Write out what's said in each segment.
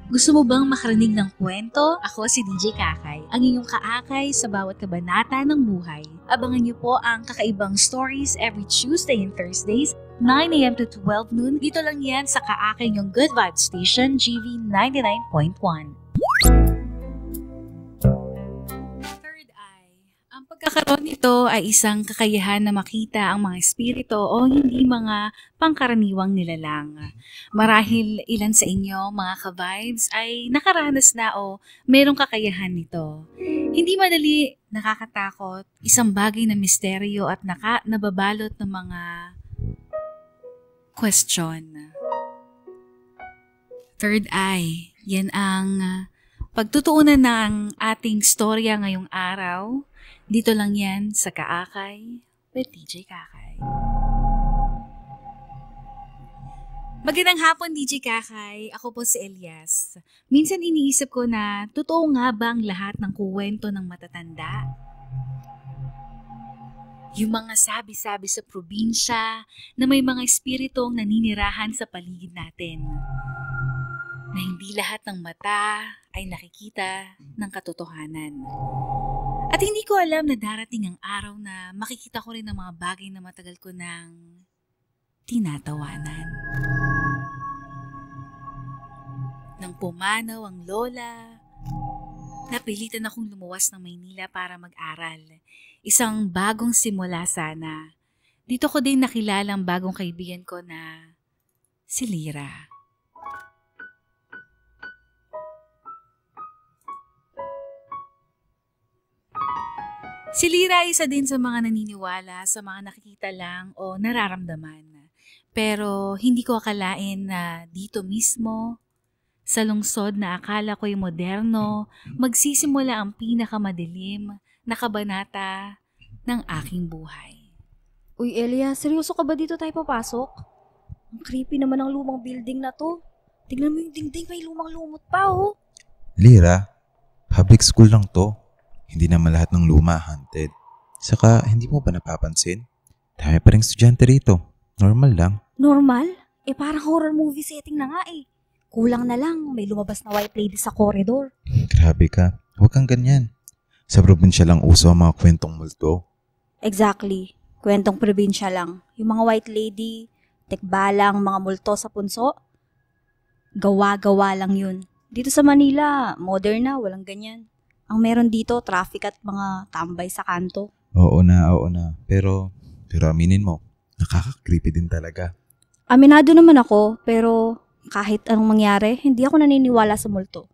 Gusto mo bang makarinig ng kwento? Ako si DJ Kakay, ang inyong kaakay sa bawat kabanata ng buhay. Abangan niyo po ang kakaibang stories every Tuesday and Thursdays, 9 a.m. to 12 noon. Dito lang yan sa kaakay niyong Good Vibes Station, GV 99.1. Third Eye. Ang pagkakaroon nito ay isang kakayahan na makita ang mga espiritu o hindi mga pangkaraniwang nilalang. Marahil ilan sa inyo, mga ka-vibes, ay nakaranas na o merong kakayahan nito. Hindi madali, nakakatakot, isang bagay na misteryo at nababalot ng mga question. Third Eye, yan ang pagtutuunan ng ating storya ngayong araw. Dito lang yan sa Kaakay with DJ Kakay. Magandang hapon, DJ Kakay. Ako po si Elias. Minsan iniisip ko na totoo nga ba ang lahat ng kuwento ng matatanda? Yung mga sabi-sabi sa probinsya na may mga espiritong naninirahan sa paligid natin. Na hindi lahat ng mata ay nakikita ng katotohanan. At hindi ko alam na darating ang araw na makikita ko rin ang mga bagay na matagal ko nang tinatawanan. Nang pumanaw ang lola, napilitan akong lumuwas ng Maynila para mag-aral. Isang bagong simula sana. Dito ko din nakilala ang bagong kaibigan ko na si Lyra. Si Lyra ay isa din sa mga naniniwala sa mga nakikita lang o nararamdaman. Pero hindi ko akalain na dito mismo, sa lungsod na akala ko'y moderno, magsisimula ang pinakamadilim na kabanata ng aking buhay. Uy, Elia, seryoso ka ba dito tayo papasok? Ang creepy naman ng lumang building na to. Tignan mo yung dingding, may lumang lumot pa, oh. Lyra, public school lang to. Hindi naman lahat ng luma haunted. Saka, hindi mo ba napapansin? Dami pa rin estudyante rito. Normal lang. Normal? Parang horror movie setting na nga eh. Kulang na lang, may lumabas na white lady sa corridor. Grabe ka. Huwag kang ganyan. Sa probinsya lang uso ang mga kwentong multo. Exactly. Kwentong probinsya lang. Yung mga white lady, tikbalang, mga multo sa punso, gawa-gawa lang yun. Dito sa Manila, modern na, walang ganyan. Ang meron dito, traffic at mga tambay sa kanto. Oo na. Pero aminin mo, nakaka-creepy din talaga. Aminado naman ako, pero kahit anong mangyari, hindi ako naniniwala sa multo.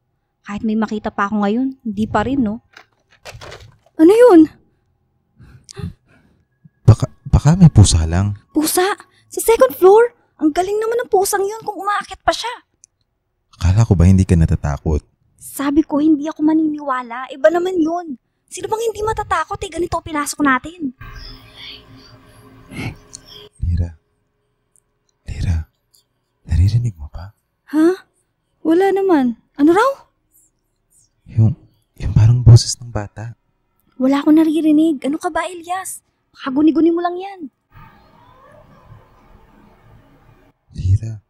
Kahit may makita pa ako ngayon, hindi pa rin, no? Ano yun? Baka may pusa lang. Pusa? Sa second floor? Ang galing naman ng pusang yun kung umaakit pa siya. Akala ko ba hindi ka natatakot? Sabi ko, hindi ako maniniwala. Iba naman yun. Sino bang hindi matatakot? Ganito pinasok natin. Lyra, naririnig mo pa? Ha? Wala naman. Ano raw? Yung parang boses ng bata. Wala akong naririnig. Ano ka ba, Elias? Guni-guni mo lang yan. Lyra,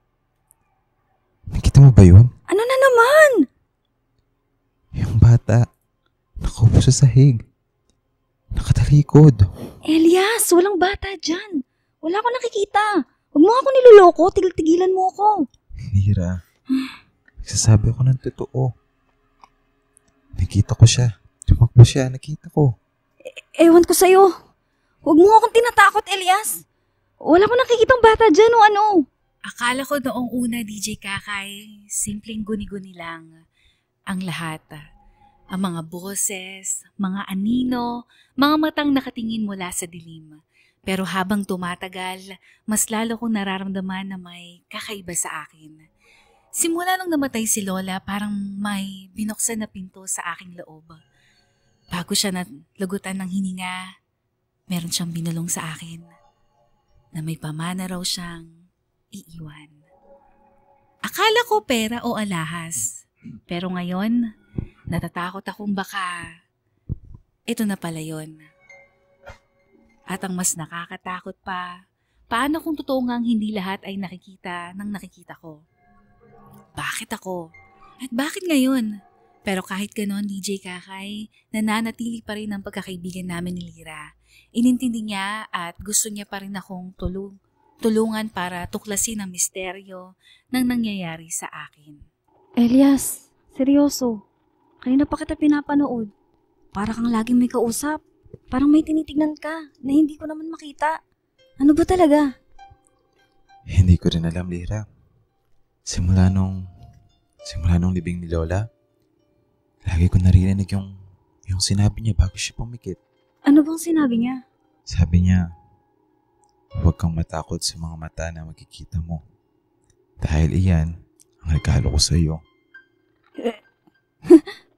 nakita mo ba yun? Ano na naman? Yung bata, nakaupo sa sahig. Nakatalikod. Elias, walang bata dyan. Wala akong nakikita. Huwag mo ako niloloko. Tigil-tigilan mo ako. Lyra, nagsasabi ako ng totoo. Nakita ko siya. Tumakbo siya, nakita ko. Ewan ko sa'yo. Huwag mo akong tinatakot, Elias. Wala akong nakikitang bata dyan o ano. Akala ko noong una, DJ Kakay, simpleng guni-guni lang ang lahat. Ang mga boses, mga anino, mga matang nakatingin mula sa dilim. Pero habang tumatagal, mas lalo kong nararamdaman na may kakaiba sa akin. Simula nung namatay si Lola, parang may binuksan na pinto sa aking loob. Bago siya nalagutan ng hininga, meron siyang binulong sa akin na may pamana raw siyang iiwan. Akala ko pera o alahas. Pero ngayon, natatakot akong baka ito na pala yun. At ang mas nakakatakot pa, paano kung totoo ngang hindi lahat ay nakikita ng nakikita ko? Bakit ako? At bakit ngayon? Pero kahit ganon, DJ Kakay, nananatili pa rin ang pagkakaibigan namin ni Lira. Inintindi niya at gusto niya pa rin akong tulungan para tuklasin ang misteryo ng nangyayari sa akin. Elias, seryoso. Kanina pa kita pinapanood. Para kang laging may kausap. Parang may tinitignan ka na hindi ko naman makita. Ano ba talaga? Hindi ko rin alam, Lira. Simula nung libing ni Lola, lagi ko naririnig yung sinabi niya bago siya pumikit. Ano bang sinabi niya? Sabi niya, huwag kang matakot sa mga mata na makikita mo. Dahil iyan ang regalo ko sa iyo.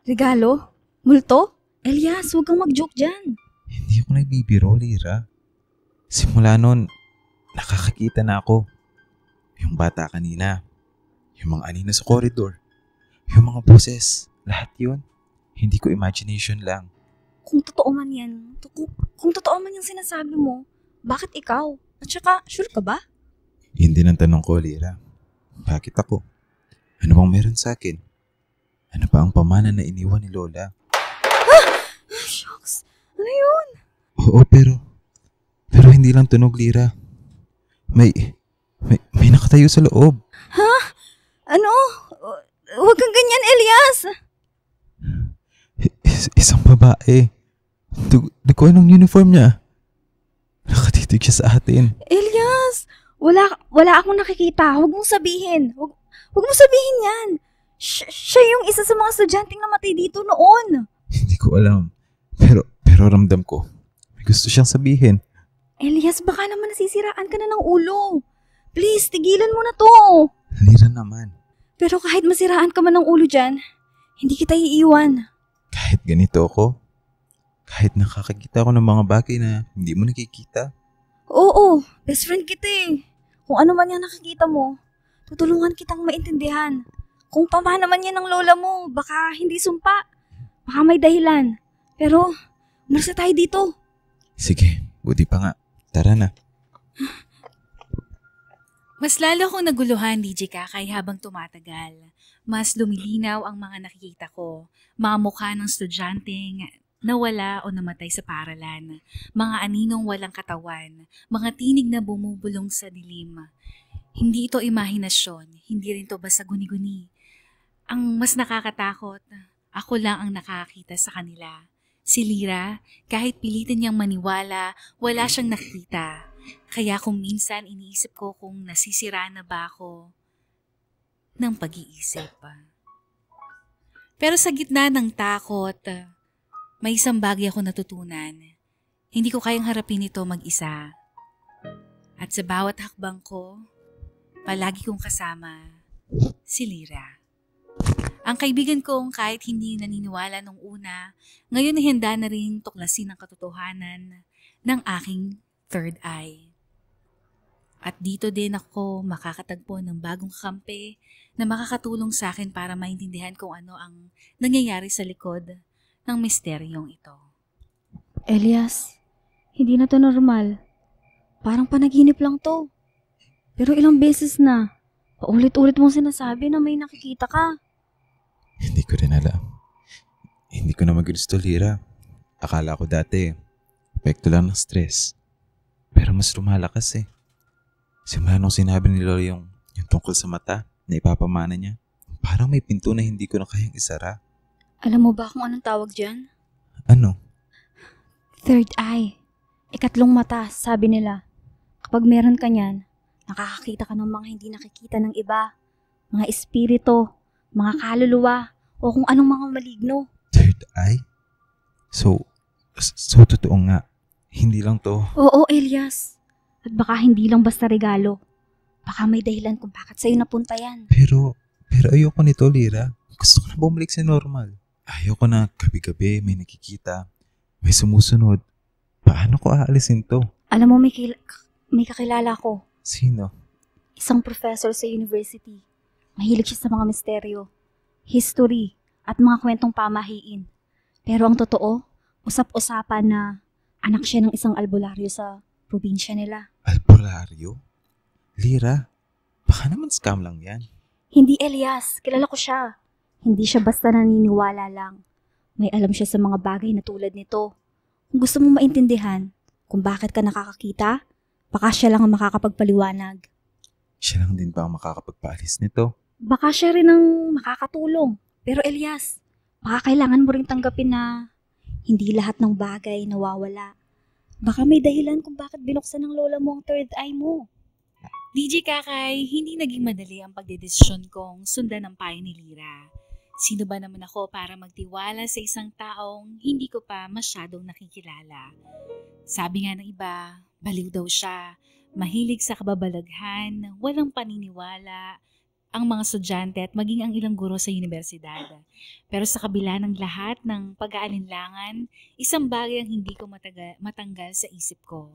Regalo? Multo? Elias, huwag kang mag-joke dyan. Hindi ako nagbibiro, Lira. Simula nun, nakakakita na ako. Yung bata kanina, yung mga anino sa koridor, yung mga boses, lahat yun. Hindi ko imagination lang. Kung totoo man yan, kung totoo man yung sinasabi mo, bakit ikaw? At saka, sure ka ba? Yun din ang tanong ko, Lira. Bakit ako? Ano bang meron sa akin? Ano pa ang pamana na iniwan ni Lola? Shucks, ano yun? Oo, pero hindi lang tunog, Lira. May nakatayo sa loob. Ha? Ano? Huwag kang ganyan, Elias! Isang babae. Di ko anong uniform niya. Nakatitig siya sa atin. Elias! Wala akong nakikita. Huwag mong sabihin. Huwag mong sabihin yan. Siya yung isa sa mga estudyanteng namatay dito noon. Hindi ko alam. Pero ramdam ko. May gusto siyang sabihin. Elias, baka naman nasisiraan ka na ng ulo. Please, tigilan mo na to. Lira naman. Pero kahit masiraan ka man ng ulo dyan, hindi kita iiwan. Kahit ganito ako, kahit nakakakita ko ng mga bagay na hindi mo nakikita. Oo, best friend kita eh. Kung ano man yung nakikita mo, tutulungan kitang maintindihan. Kung pama naman yan ng lola mo, baka hindi sumpa. Baka may dahilan. Pero, umarsa tayo dito. Sige, buti pa nga. Tara na. Mas lalo akong naguluhan, DJ Kakay, habang tumatagal. Mas lumilinaw ang mga nakikita ko. Mga mukha ng estudyanteng nawala o namatay sa paaralan. Mga aninong walang katawan. Mga tinig na bumubulong sa dilim. Hindi ito imahinasyon. Hindi rin ito basta guni-guni. Ang mas nakakatakot, ako lang ang nakakita sa kanila. Si Lira, kahit pilitin niyang maniwala, wala siyang nakita. Kaya kung minsan iniisip ko kung nasisira na ba ako ng pag-iisip. Pero sa gitna ng takot, may isang bagay ako natutunan. Hindi ko kayang harapin ito mag-isa. At sa bawat hakbang ko, palagi kong kasama si Lira. Ang kaibigan kong kahit hindi naniniwala nung una, ngayon ay handa na rin tuklasin ang katotohanan ng aking third eye. At dito din ako makakatagpo ng bagong kakampi na makakatulong sa akin para maintindihan kung ano ang nangyayari sa likod ng misteryong ito. Elias, hindi na to normal. Parang panaginip lang to. Pero ilang beses na, paulit-ulit mong sinasabi na may nakikita ka. Hindi ko rin alam. Hindi ko na magusto, Lira. Akala ko dati, epekto lang ng stress. Pero mas lumalakas eh. Simula nung sinabi ni Lola yung tungkol sa mata na ipapamana niya, parang may pinto na hindi ko na kayang isara. Alam mo ba kung anong tawag dyan? Ano? Third eye. Ikatlong mata, sabi nila. Kapag meron ka niyan, nakakakita ka ng mga hindi nakikita ng iba. Mga espiritu, mga kaluluwa, o kung anong mga maligno. Third eye? So totoo nga. Hindi lang to. Oo, Elias. At baka hindi lang basta regalo. Baka may dahilan kung bakit sa'yo napunta yan. Pero ayoko nito, Lira. Gusto ko na bumalik sa normal. Ayoko na gabi-gabi may nakikita, may sumusunod. Paano ko aalisin to? Alam mo, may kakilala ko. Sino? Isang professor sa university. Mahilig siya sa mga misteryo, history, at mga kwentong pamahiin. Pero ang totoo, usap-usapan na anak siya ng isang albularyo sa probinsya nila. Albularyo? Lira, baka naman scam lang yan. Hindi, Elias. Kilala ko siya. Hindi siya basta naniniwala lang. May alam siya sa mga bagay na tulad nito. Kung gusto mong maintindihan kung bakit ka nakakakita, baka siya lang ang makakapagpaliwanag. Siya lang din ba ang makakapagpaalis nito? Baka siya rin ang makakatulong. Pero Elias, baka kailangan mo rin tanggapin na hindi lahat ng bagay nawawala. Baka may dahilan kung bakit binuksan ng lola mo ang third eye mo. DJ Kakay, hindi naging madali ang pagdedesisyon kong sundan ang payo ni Lyra. Sino ba naman ako para magtiwala sa isang taong hindi ko pa masyadong nakikilala? Sabi nga ng iba, baliw daw siya, mahilig sa kababalaghan, walang paniniwala, ang mga estudyante at maging ang ilang guro sa universidad. Pero sa kabila ng lahat ng pag-aalinlangan, isang bagay ang hindi ko matanggal sa isip ko.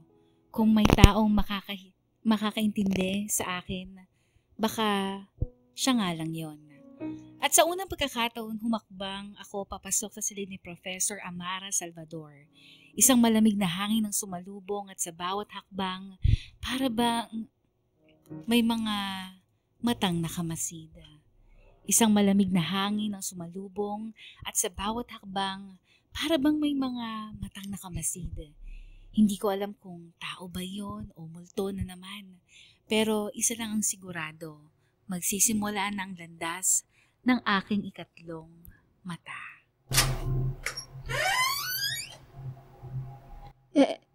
Kung may taong makakaintindi sa akin, baka siya nga lang yon. At sa unang pagkakataon, humakbang ako papasok sa silid ni Professor Amara Salvador. Isang malamig na hangin ang sumalubong at sa bawat hakbang, para bang may mga matang nakamasid. Isang malamig na hangin ang sumalubong at sa bawat hakbang, para bang may mga matang nakamasid. Hindi ko alam kung tao ba yon o multo na naman. Pero isa lang ang sigurado, magsisimula na ang landas ng aking ikatlong mata.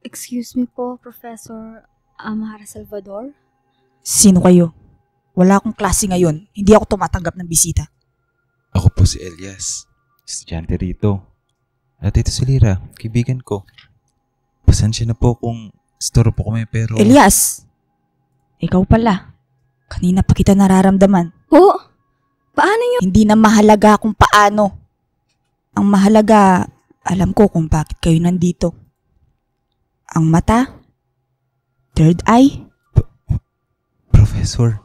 Excuse me po, Professor Amara Salvador? Sino kayo? Wala akong klase ngayon. Hindi ako tumatanggap ng bisita. Ako po si Elias, estudyante rito. At ito si Lyra, kaibigan ko. Pasensya na po kung storo po kami pero... Elias! Ikaw pala. Kanina pa kita nararamdaman. Po? Paano yun? Hindi na mahalaga kung paano. Ang mahalaga, alam ko kung bakit kayo nandito. Ang mata? Third eye? Professor,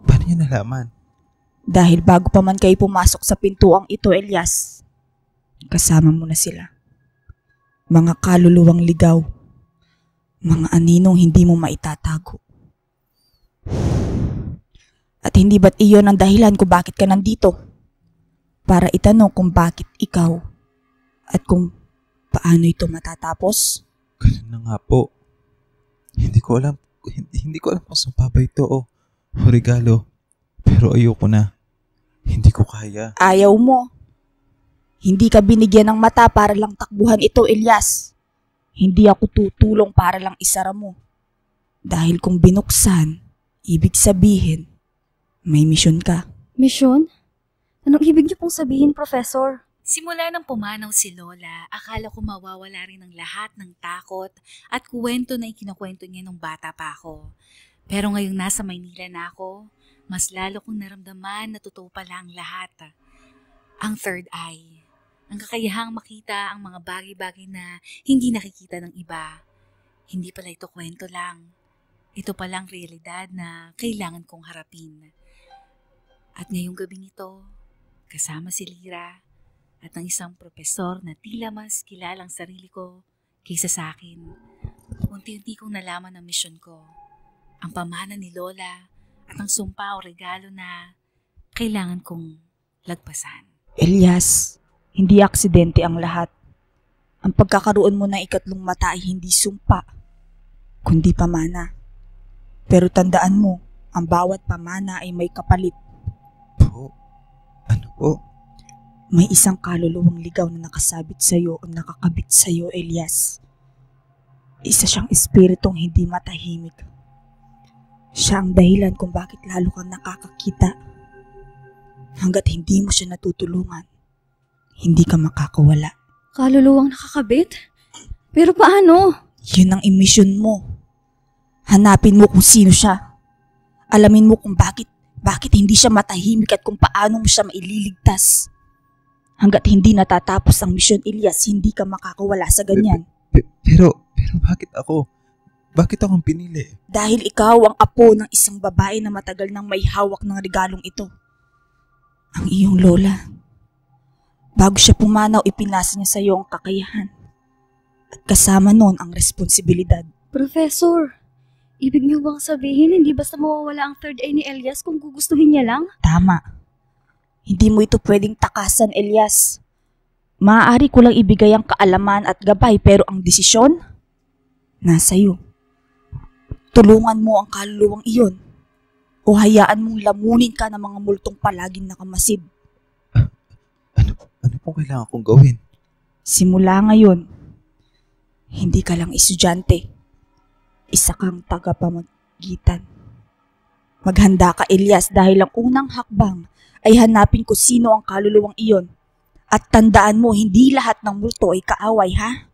paano niyo nalaman? Dahil bago pa man kayo pumasok sa pintuang ito, Elias, kasama mo na sila. Mga kaluluwang ligaw. Mga aninong hindi mo maitatago. At hindi ba't iyon ang dahilan kung bakit ka nandito? Para itanong kung bakit ikaw at kung paano ito matatapos? Ganun na nga po. Hindi ko alam kung sumpa ba ito o regalo. Pero ayoko na. Hindi ko kaya. Ayaw mo. Hindi ka binigyan ng mata para lang takbuhan ito, Elias. Hindi ako tutulong para lang isara mo. Dahil kung binuksan, ibig sabihin, may misyon ka. Misyon? Anong ibig niyo pong sabihin, Professor? Simula nang pumanaw si Lola, akala ko mawawala rin ang lahat ng takot at kwento na ikinukwento niya nung bata pa ako. Pero ngayong nasa Maynila na ako, mas lalo kong naramdaman na totoo pala ang lahat. Ang third eye. Ang kakayahang makita ang mga bagay-bagay na hindi nakikita ng iba. Hindi pala ito kwento lang. Ito palang realidad na kailangan kong harapin. At ngayong gabing ito, kasama si Lyra at ang isang propesor na tila mas kilalang sarili ko kaysa sa akin, unti-unti kong nalaman ang misyon ko, ang pamana ni Lola at ang sumpa o regalo na kailangan kong lagpasan. Elias, hindi aksidente ang lahat. Ang pagkakaroon mo ng ikatlong mata ay hindi sumpa, kundi pamana. Pero tandaan mo, ang bawat pamana ay may kapalit. Po? Ano po? May isang kaluluwang ligaw na nakasabit sa'yo o nakakabit sa'yo, Elias. Isa siyang espiritong hindi matahimik. Siya ang dahilan kung bakit lalo kang nakakakita. Hanggat hindi mo siya natutulungan, hindi ka makakawala. Kaluluwang nakakabit? Pero paano? Yun ang imisyon mo. Hanapin mo kung sino siya. Alamin mo kung bakit hindi siya matahimik at kung paano mo siya maililigtas. Hanggat hindi natatapos ang misyon, Elias, hindi ka makakawala sa ganyan. Pero bakit ako? Bakit akong pinili? Dahil ikaw ang apo ng isang babae na matagal nang may hawak ng regalong ito. Ang iyong lola. Bago siya pumanaw, ipinasa niya sa iyo ang kakayahan. At kasama noon ang responsibilidad. Professor, ibig niyo bang sabihin hindi basta mawawala ang third eye ni Elias kung gugustuhin niya lang? Tama. Hindi mo ito pwedeng takasan, Elias. Maaari ko lang ibigay ang kaalaman at gabay pero ang desisyon, nasa iyo. Tulungan mo ang kaluluwang iyon o hayaan mong lamunin ka ng mga multong palaging nakamasid. Ano pong kailangan kong gawin? Simula ngayon, hindi ka lang estudyante. Isa kang tagapamagitan. Maghanda ka, Elias, dahil ang unang hakbang ay hanapin ko sino ang kaluluwang iyon. At tandaan mo, hindi lahat ng multo ay kaaway, ha?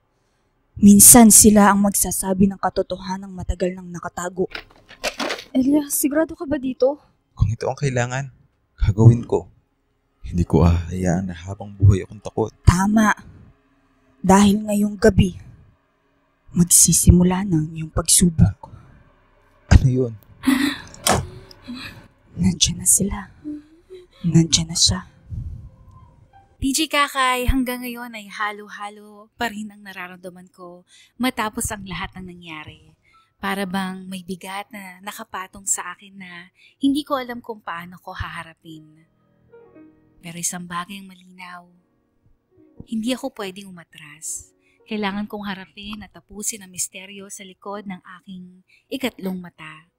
Minsan sila ang magsasabi ng katotohanang matagal nang nakatago. Elias, sigurado ka ba dito? Kung ito ang kailangan, gagawin ko. Hindi ko ahayaan na habang buhay akong takot. Tama. Dahil ngayong gabi, magsisimula ng iyong pagsubok. Ano yun? Nandiyan na sila. Nandiyan na siya. DJ Kakay, hanggang ngayon ay halo-halo pa rin ang nararamdaman ko matapos ang lahat ng nangyari. Para bang may bigat na nakapatong sa akin na hindi ko alam kung paano ko haharapin. Pero isang bagay ang malinaw. Hindi ako pwedeng umatras. Kailangan kong harapin at tapusin ang misteryo sa likod ng aking ikatlong mata.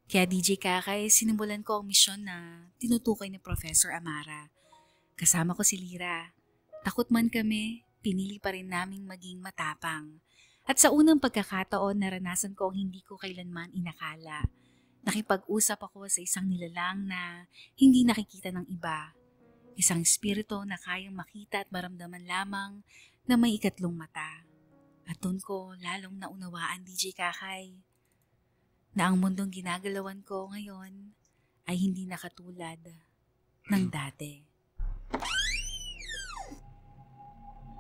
Kaya DJ Kakay, sinimulan ko ang misyon na tinutukoy ni Professor Amara. Kasama ko si Lyra. Takot man kami, pinili pa rin naming maging matapang. At sa unang pagkakataon, naranasan ko ang hindi ko kailanman inakala. Nakipag-usap ako sa isang nilalang na hindi nakikita ng iba. Isang espiritu na kayang makita at maramdaman lamang na may ikatlong mata. At doon ko lalong naunawaan, DJ Kakay, na ang mundong ginagalawan ko ngayon ay hindi nakatulad ng dati.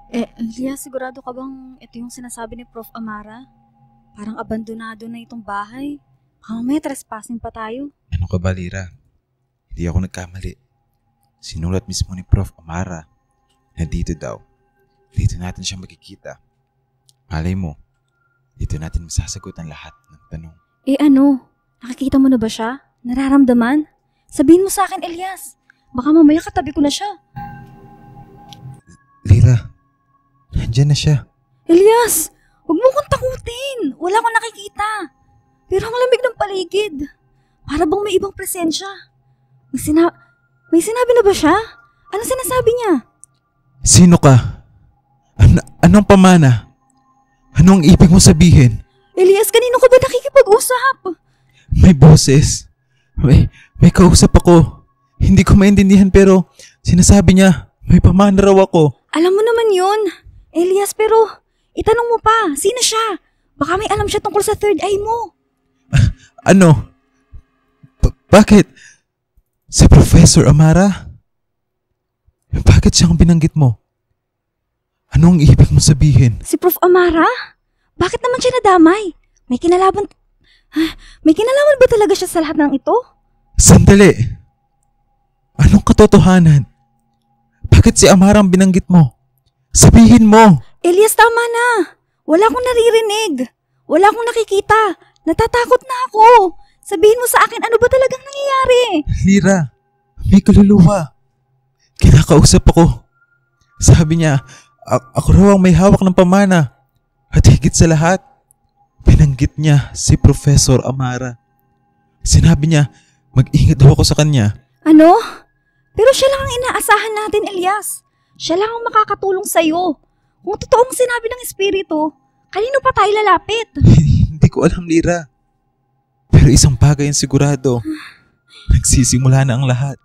Elias, sigurado ka bang ito yung sinasabi ni Prof. Amara? Parang abandonado na itong bahay. Baka mamaya trespassing pa tayo. Ano ka ba, Lyra? Hindi ako nagkamali. Sinulat mismo ni Prof. Amara na dito daw. Dito natin siya makikita. Malay mo, dito natin masasagot ang lahat ng tanong. Ano? Nakikita mo na ba siya? Nararamdaman? Sabihin mo sa akin, Elias. Baka mamaya katabi ko na siya. Lyra, nandyan na siya. Elias! Huwag mo kong takutin. Wala akong nakikita. Pero ang lamig ng paligid. Para bang may ibang presensya. May sinabi na ba siya? Ano sinasabi niya? Sino ka? Anong pamana? Anong ibig mo sabihin? Elias, kanino ka ba nakikipag-usap? May boses. May kausap ako. Hindi ko maintindihan pero sinasabi niya may pamana raw ako. Alam mo naman yun. Elias, pero itanong mo pa, sino siya? Baka may alam siya tungkol sa third eye mo. Ano? Bakit? Si Professor Amara? Bakit siyang binanggit mo? Anong ibig mo sabihin? Si Prof. Amara? Bakit naman siya nadamay? May kinalaman ba talaga siya sa lahat ng ito? Sandali! Anong katotohanan? Bakit si Amara ang binanggit mo? Sabihin mo! Elias, tama na. Wala akong naririnig. Wala akong nakikita. Natatakot na ako. Sabihin mo sa akin ano ba talagang nangyayari? Lyra, may kaluluwa. Kinakausap ako. Sabi niya, ako raw ang may hawak ng pamana. At higit sa lahat, binanggit niya si Professor Amara. Sinabi niya, mag-ingat daw ako sa kanya. Ano? Pero siya lang ang inaasahan natin, Elias. Siya lang ang makakatulong sa'yo. Kung totoong sinabi ng espiritu, kanino pa tayo lalapit? Hindi ko alam, Lyra. Pero isang bagay ang sigurado. Nagsisimula na ang lahat.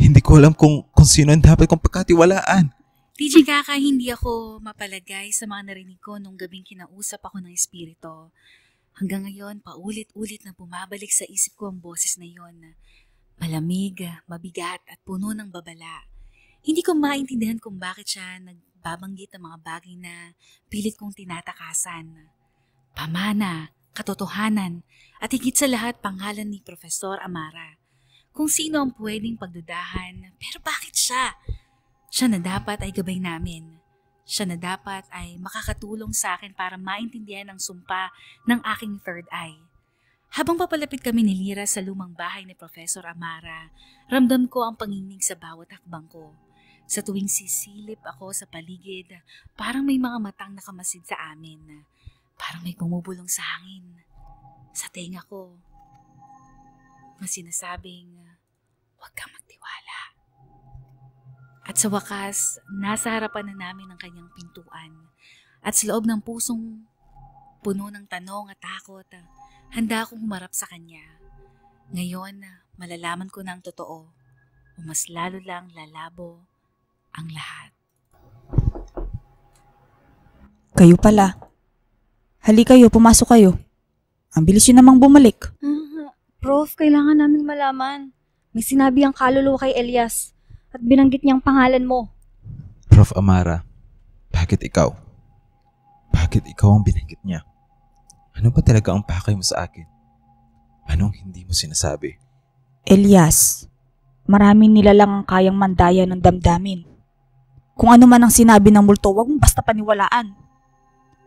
Hindi ko alam kung sino ang dapat kong pagkatiwalaan. DJ Kaka, hindi ako mapalagay sa mga narinig ko nung gabing kinausap ako ng espiritu. Hanggang ngayon, paulit-ulit na bumabalik sa isip ko ang boses na yon. Malamig, mabigat at puno ng babala. Hindi ko maintindihan kung bakit siya nagbabanggit ng mga bagay na pilit kong tinatakasan. Pamana, katotohanan, at higit sa lahat pangalan ni Professor Amara. Kung sino ang pwedeng pagdudahan, pero bakit siya? Siya na dapat ay gabay namin. Siya na dapat ay makakatulong sa akin para maintindihan ang sumpa ng aking third eye. Habang papalapit kami ni Lira sa lumang bahay ni Professor Amara, ramdam ko ang panginig sa bawat hakbang ko. Sa tuwing sisilip ako sa paligid, parang may mga matang nakamasid sa amin. Parang may bumubulong sa hangin. Sa tenga ko, na sinasabing, huwag kang magtiwala. At sa wakas, nasa harapan na namin ang kanyang pintuan. At sa loob ng pusong puno ng tanong at takot, handa akong humarap sa kanya. Ngayon, malalaman ko na ang totoo o mas lalo lang lalabo ang lahat. Kayo pala. Hali kayo, pumasok kayo. Ang bilis yun namang bumalik. Prof, kailangan naming malaman. May sinabi ang kaluluwa kay Elias at binanggit niyang pangalan mo. Prof. Amara, bakit ikaw? Bakit ikaw ang binanggit niya? Ano ba talaga ang pakay mo sa akin? Anong hindi mo sinasabi? Elias, maraming nilalang ang kayang mandaya ng damdamin. Kung ano man ang sinabi ng multo, huwag mong basta paniwalaan.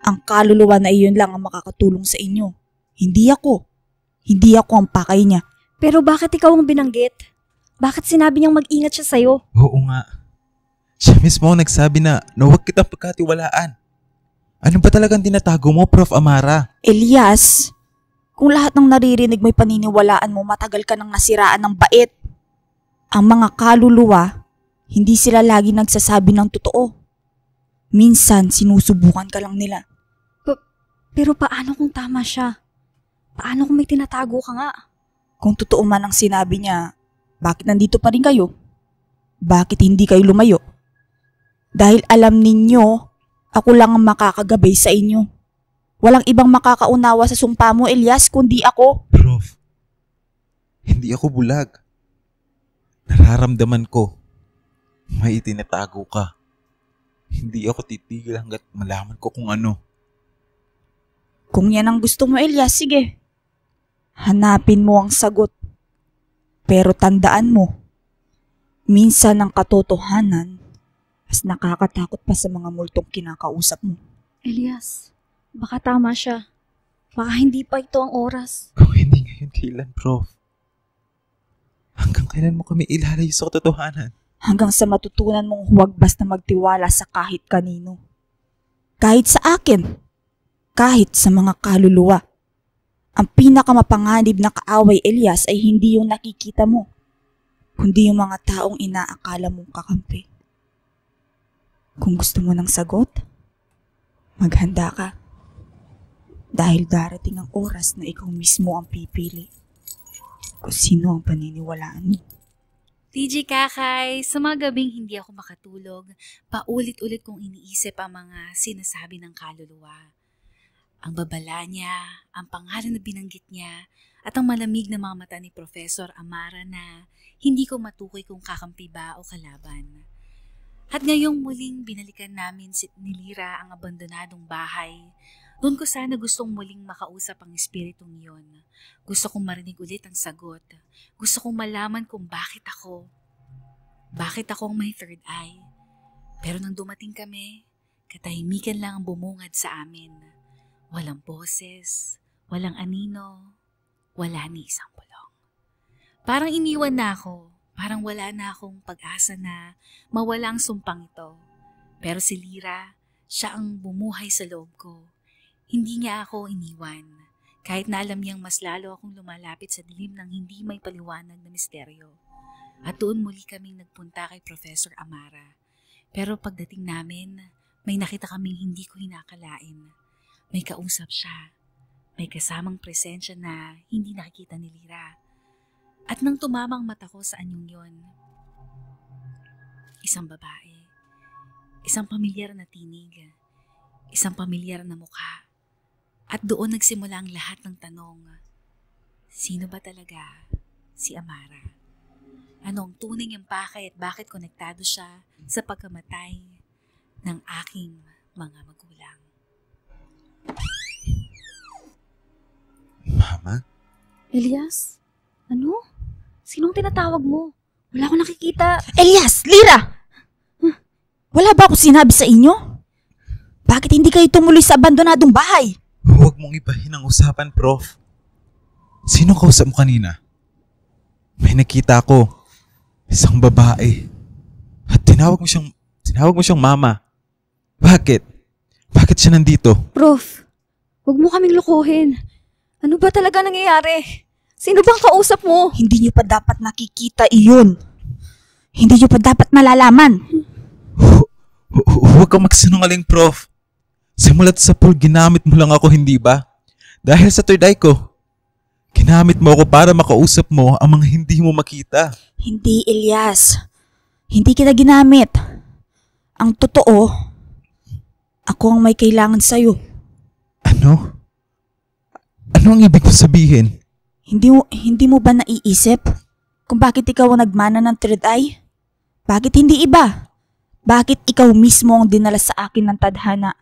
Ang kaluluwa na iyon lang ang makakatulong sa inyo. Hindi ako. Hindi ako ang pakay niya. Pero bakit ikaw ang binanggit? Bakit sinabi niyang mag-ingat siya sa'yo? Oo nga. Siya mismo ang nagsabi na huwag kitang pagkatiwalaan. Ano ba talagang tinatago mo, Prof. Amara? Elias, kung lahat ng naririnig mo'y paniniwalaan mo, matagal ka nang nasiraan ng bait. Ang mga kaluluwa, hindi sila lagi nagsasabi ng totoo. Minsan, sinusubukan ka lang nila. Pero paano kung tama siya? Paano kung may tinatago ka nga? Kung totoo man ang sinabi niya, bakit nandito pa rin kayo? Bakit hindi kayo lumayo? Dahil alam ninyo, ako lang ang makakagabay sa inyo. Walang ibang makakaunawa sa sumpa mo, Elias, kundi ako. Prof, hindi ako bulag. Nararamdaman ko, may itinatago ka. Hindi ako titigil hanggat malaman ko kung ano. Kung yan ang gusto mo, Elias, sige. Hanapin mo ang sagot. Pero tandaan mo, minsan ang katotohanan mas nakakatakot pa sa mga multong kinakausap mo. Elias, baka tama siya. Baka hindi pa ito ang oras. Kung hindi ngayon, kailan, Prof? Hanggang kailan mo kami ilalayo sa katotohanan? Hanggang sa matutunan mong huwag basta magtiwala sa kahit kanino. Kahit sa akin. Kahit sa mga kaluluwa. Ang pinakamapanganib na kaaway, Elias, ay hindi yung nakikita mo, kundi yung mga taong inaakala mong kakampi. Kung gusto mo ng sagot, maghanda ka. Dahil darating ang oras na ikaw mismo ang pipili kung sino ang paniniwalaan mo. TG Kakay, sa mga gabing hindi ako makatulog, paulit-ulit kong iniisip ang mga sinasabi ng kaluluwa. Ang babala niya, ang pangalan na binanggit niya, at ang malamig na mga mata ni Professor Amara na hindi ko matukoy kung kakampi ba o kalaban. At ngayong muling binalikan namin ni Lira ang abandonadong bahay, doon ko sana gustong muling makausap ang espiritong iyon. Gusto kong marinig ulit ang sagot. Gusto kong malaman kung bakit ako. Bakit ako ang may third eye? Pero nang dumating kami, katahimikan lang ang bumungad sa amin. Walang boses, walang anino, wala ni isang bulong. Parang iniwan na ako, parang wala na akong pag-asa na mawala ang sumpang ito. Pero si Lira, siya ang bumuhay sa loob ko. Hindi niya ako iniwan, kahit na alam niyang mas lalo akong lumalapit sa dilim ng hindi may paliwanag na misteryo. At doon muli kaming nagpunta kay Professor Amara. Pero pagdating namin, may nakita kaming hindi ko hinakalain. May kausap siya. May kasamang presensya na hindi nakikita ni Lira. At nang tumamang mata ko sa anyong yon, isang babae, isang pamilyar na tinig, isang pamilyar na mukha. At doon nagsimula ang lahat ng tanong. Sino ba talaga si Amara? Ano ang tunay niyang pakay at bakit konektado siya sa pagkamatay ng aking mga magulang? Mama? Elias? Ano? Sinong tinatawag mo? Wala akong nakikita. Elias! Lira! Wala ba akong sinabi sa inyo? Bakit hindi kayo tumuloy sa abandonadong bahay? Huwag mong ibahin ang usapan, Prof. Sino kausap mo kanina? May nakita ko. Isang babae. At tinawag mo siyang mama. Bakit? Bakit siya nandito? Prof, huwag mo kaming lokohin. Ano ba talaga nangyayari? Sino bang kausap mo? Hindi niyo pa dapat nakikita iyon. Hindi niyo pa dapat malalaman. Huwag kang magsinungaling, Prof. Simulat sa pool, ginamit mo lang ako, hindi ba? Dahil sa third eye ko. Ginamit mo ako para makausap mo ang mga hindi mo makita. Hindi, Elias. Hindi kita ginamit. Ang totoo, ako ang may kailangan sa'yo. Ano? Ano ang ibig mo sabihin? Hindi mo ba naiisip kung bakit ikaw ang nagmana ng third eye? Bakit hindi iba? Bakit ikaw mismo ang dinala sa akin ng tadhana?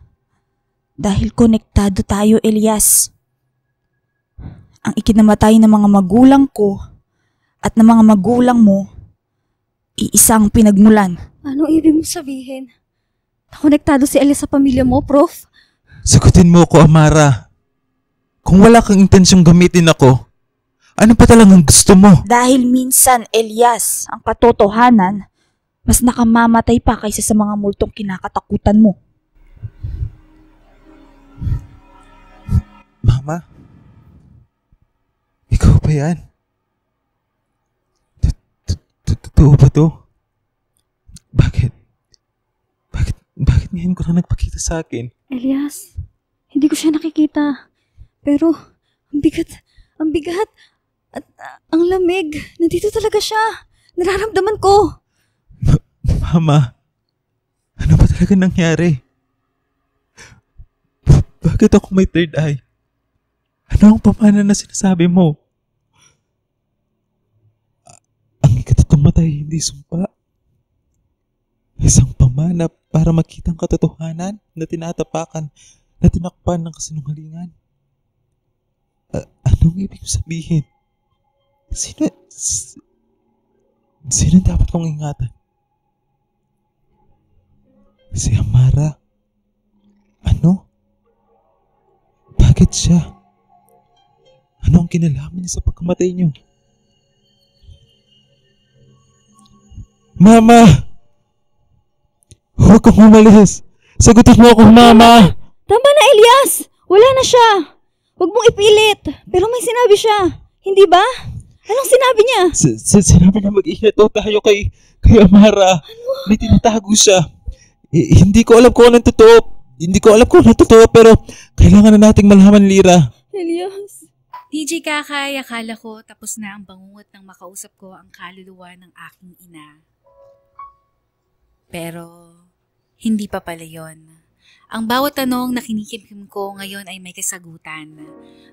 Dahil konektado tayo, Elias. Ang ikinamatay ng mga magulang ko at ng mga magulang mo, iisang pinagmulan. Anong ibig mo sabihin? Nakonektado si Elias sa pamilya mo, Prof? Sagutin mo ako, Amara. Kung wala kang intensyong gamitin ako, ano pa talagang gusto mo? Dahil minsan, Elias, ang katotohanan, mas nakamamatay pa kaysa sa mga multong kinakatakutan mo. Mama? Ikaw ba yan? Totoo ba to? Bakit ngayon ko lang nagpakita sa akin? Elias, hindi ko siya nakikita. Pero, ang bigat, at ang lamig. Nandito talaga siya. Nararamdaman ko. Mama, ano ba talaga nangyari? Bakit ako may third eye? Ano ang pamana na sinasabi mo? Ang ikatatong matay hindi sumpa. Isang pamana para makita ang katotohanan na tinatapakan, na tinakpan ng kasinungalingan. Anong ibig sabihin? Sino dapat kong ingatan? Si Amara. Ano? Bakit siya? Ano ang kinalaman niya sa pagkamatay niyo? Mama! Huwag kang umalis! Sagutin mo ako, Mama! Tama na, Elias! Wala na siya. Huwag mong ipilit. Pero may sinabi siya. Hindi ba? Anong sinabi niya? Sinabi na mag-ingat daw tayo kay Amara. May tinatago siya. Hindi ko alam kung anong totoo. Pero kailangan na nating malaman, Lira. Elias. DJ Kakay, akala ko tapos na ang bangungot ng makausap ko ang kaluluwa ng aking ina. Pero hindi pa pala yon. Ang bawat tanong na kinikimkim ko ngayon ay may kasagutan.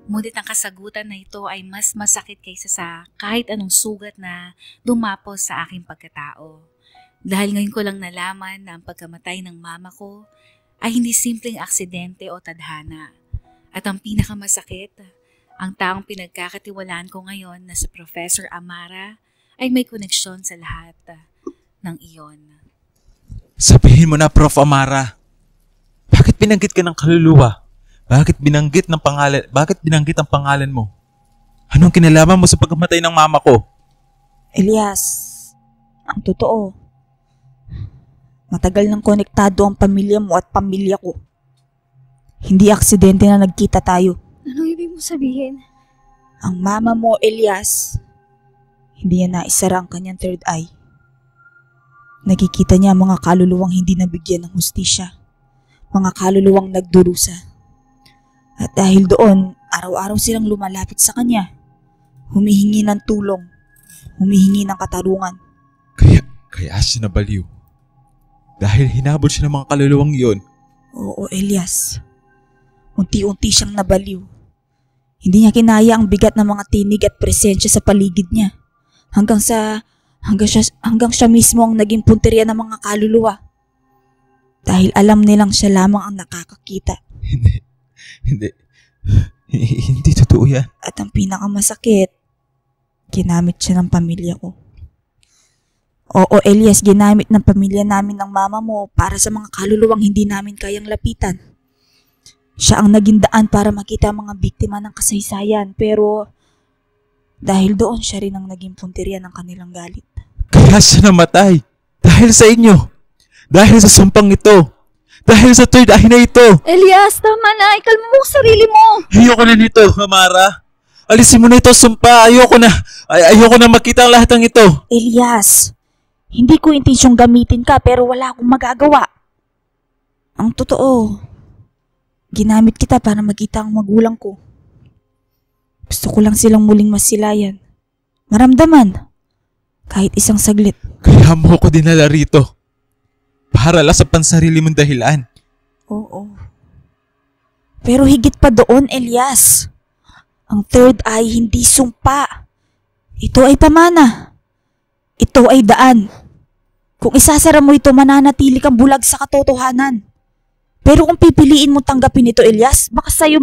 Ngunit ang kasagutan na ito ay mas masakit kaysa sa kahit anong sugat na dumapos sa aking pagkatao. Dahil ngayon ko lang nalaman na ang pagkamatay ng mama ko ay hindi simpleng aksidente o tadhana. At ang pinakamasakit, ang taong pinagkakatiwalaan ko ngayon na si Professor Amara ay may koneksyon sa lahat ng iyon. Sabihin mo na, Prof. Amara. Bakit binanggit ka ng kaluluwa? Bakit binanggit ang pangalan mo? Anong kinalaman mo sa pagkamatay ng mama ko? Elias, ang totoo, matagal nang konektado ang pamilya mo at pamilya ko. Hindi aksidente na nagkita tayo. Anong ibig mo sabihin? Ang mama mo, Elias, hindi niya naisara ang kanyang third eye. Nakikita niya mga kaluluwang hindi nabigyan ng hustisya. Mga kaluluwang nagdurusa. At dahil doon, araw-araw silang lumalapit sa kanya. Humihingi ng tulong. Humihingi ng katarungan. Kaya siya nabaliw. Dahil hinabol siya ng mga kaluluwang iyon. Oo, Elias. Unti-unti siyang nabaliw. Hindi niya kinaya ang bigat ng mga tinig at presensya sa paligid niya. Hanggang siya mismo ang naging punteriya ng mga kaluluwa. Dahil alam nilang siya lamang ang nakakakita. Hindi totoo yan. At ang pinakamasakit, ginamit siya ng pamilya ko. Oo, Elias, ginamit ng pamilya namin ng mama mo para sa mga kaluluwang hindi namin kayang lapitan. Siya ang naging daan para makita ang mga biktima ng kasaysayan, pero Dahil doon siya rin ang naging punteriya ng kanilang galit. Kaya siya namatay. Dahil sa inyo. Dahil sa sumpang ito. Dahil sa third eye na ito. Elias, tama na. Ikalma mo ang sarili mo. Ayoko na nito, Amara. Alisin mo na ito, sumpa. Ayoko na. Ayoko na makita ang lahat ng ito. Elias, hindi ko intensyong gamitin ka pero wala akong magagawa. Ang totoo, ginamit kita para makita ang magulang ko. Gusto ko lang silang muling masilayan. Maramdaman. Kahit isang saglit. Kaya mo ko dinala rito. Para lang sa pansarili mong dahilan. Oo. Pero higit pa doon, Elias. Ang third eye hindi sumpa. Ito ay pamana. Ito ay daan. Kung isasara mo ito, mananatili kang bulag sa katotohanan. Pero kung pipiliin mo tanggapin ito, Elias, baka sa'yo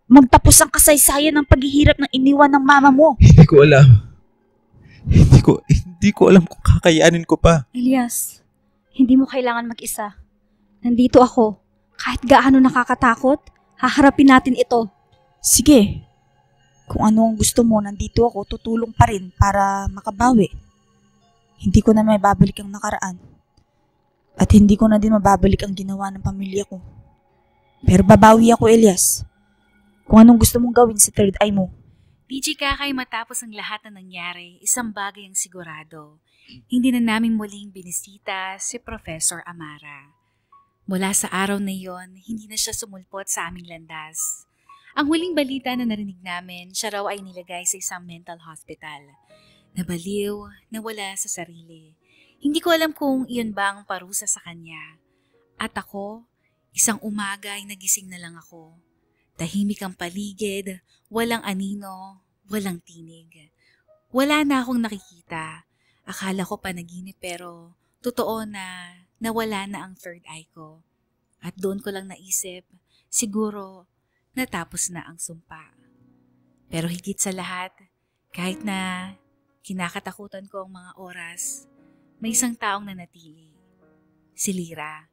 magtapos ang kasaysayan ng paghihirap ng iniwan ng mama mo. Hindi ko alam. Hindi ko alam kung kakayanin ko pa. Elias, hindi mo kailangan mag-isa. Nandito ako. Kahit gaano nakakatakot, haharapin natin ito. Sige. Kung ano ang gusto mo, nandito ako, tutulong pa rin para makabawi. Hindi ko na may babalik ang nakaraan. At hindi ko na din mababalik ang ginawa ng pamilya ko. Pero babawi ako, Elias. Kung anong gusto mong gawin sa third eye mo. DJ Kakay, matapos ang lahat na nangyari, isang bagay ang sigurado. Hindi na namin muling binisita si Professor Amara. Mula sa araw na iyon, hindi na siya sumulpot sa aming landas. Ang huling balita na narinig namin, siya raw ay nilagay sa isang mental hospital. Nabaliw, nawala sa sarili. Hindi ko alam kung iyon ba ang parusa sa kanya. At ako, isang umaga ay nagising na lang ako. Tahimik ang paligid, walang anino, walang tinig. Wala na akong nakikita. Akala ko panaginip pero totoo na nawala na ang third eye ko. At doon ko lang naisip, siguro natapos na ang sumpa. Pero higit sa lahat, kahit na kinakatakutan ko ang mga oras, may isang taong nanatili. Si Lyra,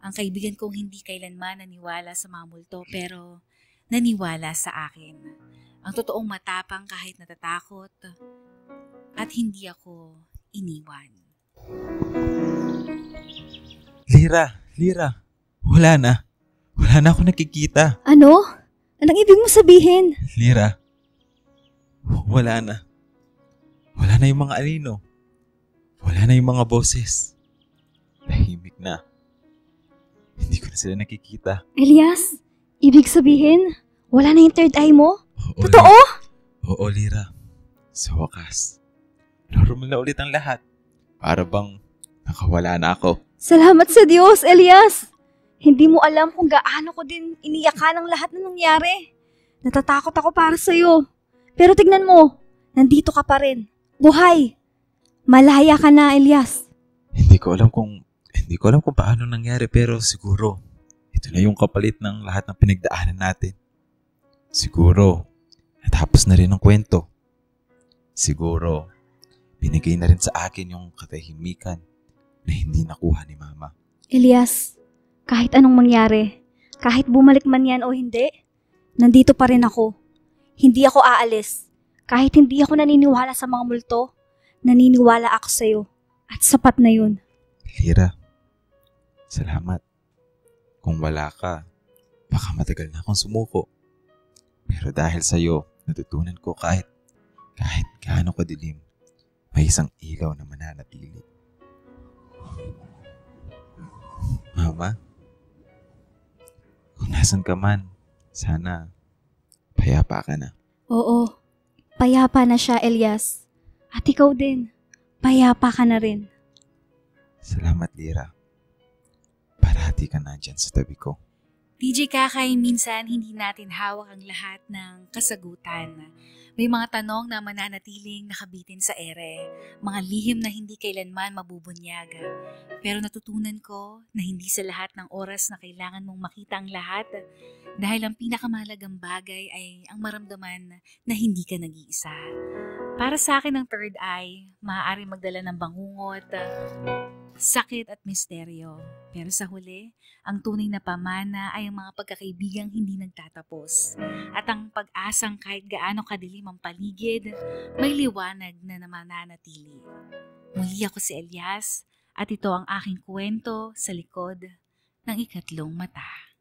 ang kaibigan kong hindi kailanman naniwala sa mga multo pero naniwala sa akin. Ang totoong matapang kahit natatakot at hindi ako iniwan. Lyra, wala na. Wala na ako nakikita. Ano? Anong ibig mo sabihin? Lyra, wala na. Wala na yung mga anino. Wala na yung mga boses. Tahimik na. Hindi ko na sila nakikita. Elias, ibig sabihin, wala na yung third eye mo? Oo, Totoo? Oo, Lyra. Sa wakas. Normal na ulit ang lahat. Para bang nakawala na ako. Salamat sa Diyos, Elias. Hindi mo alam kung gaano ko din iniyakan ang lahat na nangyari. Natatakot ako para sa'yo. Pero tignan mo, nandito ka pa rin. Buhay. Malaya ka na, Elias. Hindi ko alam kung paano nangyari pero siguro ito na yung kapalit ng lahat ng pinagdaanan natin. Siguro natapos na rin ang kwento. Siguro binigay na rin sa akin yung katahimikan na hindi nakuha ni Mama. Elias, kahit anong mangyari, kahit bumalik man yan o hindi, nandito pa rin ako. Hindi ako aalis. Kahit hindi ako naniniwala sa mga multo, naniniwala ako sa'yo. At sapat na yun. Lyra, salamat. Kung wala ka, baka matagal na akong sumuko. Pero dahil sa'yo, natutunan ko kahit gaano kadilim, may isang ilaw na mananatili. Mama, kung nasan ka man, sana payapa ka na. Oo, payapa na siya, Elias. At ikaw din, payapa ka na rin. Salamat, Lyra. Parati ka na dyan sa tabi ko. DJ Kakay, minsan hindi natin hawak ang lahat ng kasagutan. May mga tanong na mananatiling nakabitin sa ere, mga lihim na hindi kailanman mabubunyag. Pero natutunan ko na hindi sa lahat ng oras na kailangan mong makita ang lahat dahil ang pinakamahalagang bagay ay ang maramdaman na hindi ka nag-iisa. Para sa akin ang third eye, maaari magdala ng bangungot, sakit at misteryo. Pero sa huli, ang tunay na pamana ay ang mga pagkakaibigang hindi nagtatapos. At ang pag-asang kahit gaano kadilim ang paligid, may liwanag na namananatili. Muli ako si Elias at ito ang aking kwento sa likod ng ikatlong mata.